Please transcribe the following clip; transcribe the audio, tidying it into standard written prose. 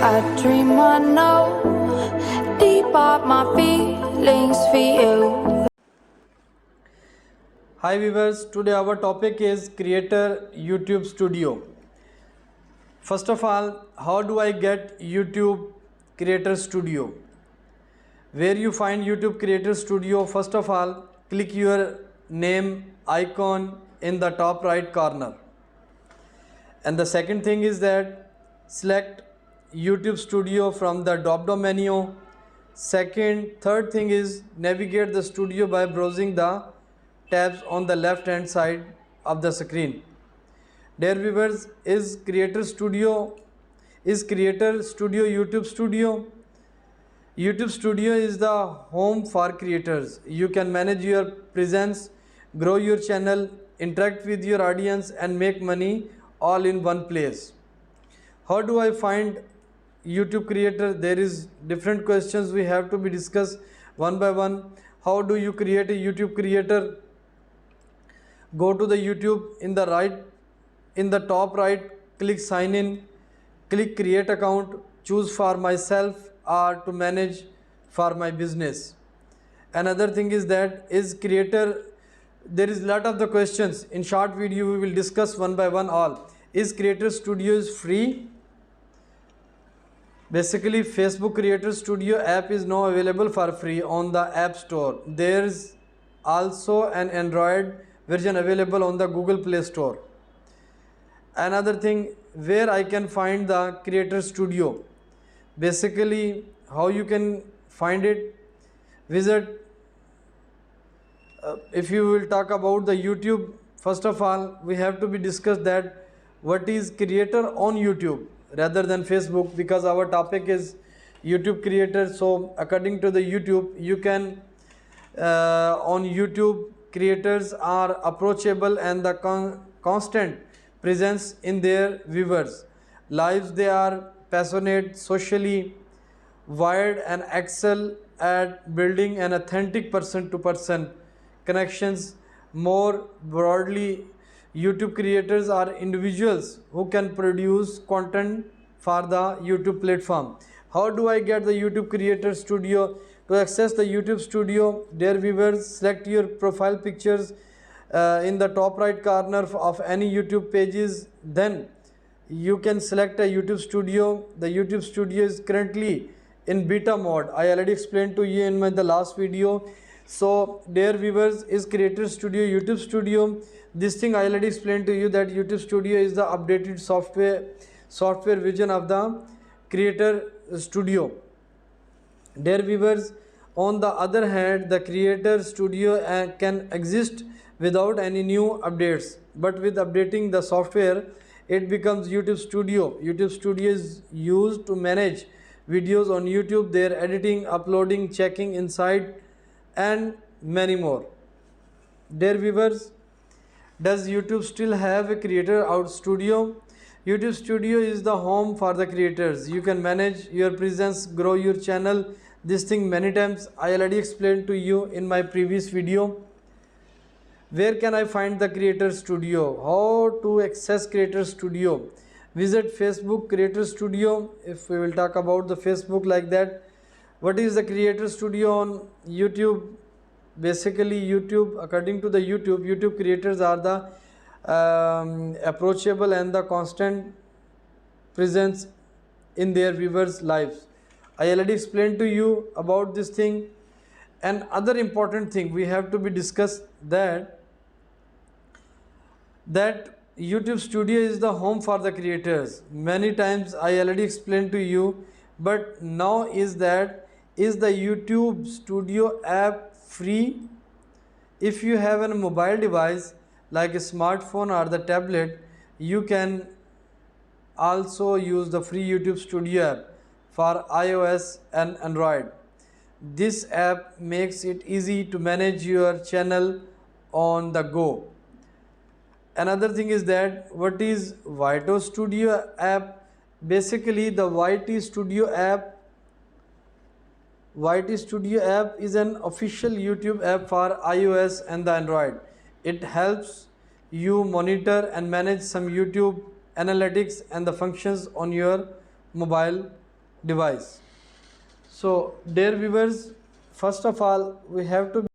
I dream I know deep up my feelings for you. Hi viewers, today our topic is Creator YouTube Studio. First of all, how do I get YouTube Creator Studio? Where you find YouTube Creator Studio, first of all, click your name icon in the top right corner. And the second thing is that select YouTube Studio from the drop down menu. Third thing is navigate the studio by browsing the tabs on the left hand side of the screen. Dear viewers, is Creator Studio YouTube Studio? YouTube Studio is the home for creators. You can manage your presence, grow your channel, interact with your audience and make money all in one place. How do I find YouTube creator? There is different questions we have to be discussed one by one. How do you create a YouTube creator? Go to the YouTube in the top right, click sign in, click create account, choose for myself or to manage for my business. Another thing is that is creator, there is lot of the questions. In short video we will discuss one by one all. Is Creator Studio is free? Basically Facebook Creator Studio app is now available for free on the App Store. There's also an Android version available on the Google Play Store. Another thing, where I can find the Creator Studio. Basically how you can find it, visit if you will talk about the YouTube, first of all we have to be discussed that what is creator on YouTube rather than Facebook, because our topic is YouTube creator. So according to the YouTube, you can on YouTube creators are approachable and the constant presence in their viewers lives. They are passionate, socially wired and excel at building an authentic person to person connections. More broadly, YouTube creators are individuals who can produce content for the YouTube platform. How do I get the YouTube Creator Studio? To access the YouTube Studio, dear viewers, select your profile pictures in the top right corner of any YouTube pages. Then you can select a YouTube Studio. The YouTube Studio is currently in beta mode. I already explained to you in the last video. So dear viewers, is Creator Studio YouTube Studio? This thing I already explained to you that YouTube Studio is the updated software version of the Creator Studio. Dear viewers, on the other hand, the Creator Studio can exist without any new updates, but with updating the software it becomes YouTube Studio. YouTube Studio is used to manage videos on YouTube, their editing, uploading, checking inside and many more. Dear viewers, does YouTube still have a creator out studio? YouTube Studio is the home for the creators. You can manage your presence, grow your channel. This thing many times I already explained to you in my previous video. Where can I find the Creator Studio? How to access Creator Studio? Visit Facebook Creator Studio. If we will talk about the Facebook like that, what is the Creator Studio on YouTube? Basically YouTube, according to the YouTube creators are the approachable and the constant presence in their viewers lives. I already explained to you about this thing. And other important thing we have to be discussed that YouTube Studio is the home for the creators. Many times I already explained to you, but now is the YouTube Studio app free? If you have a mobile device like a smartphone or the tablet, you can also use the free YouTube Studio app for iOS and Android. This app makes it easy to manage your channel on the go. Another thing is that what is YT Studio app? Basically the YT Studio app is an official YouTube app for iOS and the Android. It helps you monitor and manage some YouTube analytics and the functions on your mobile device. So dear viewers, first of all we have to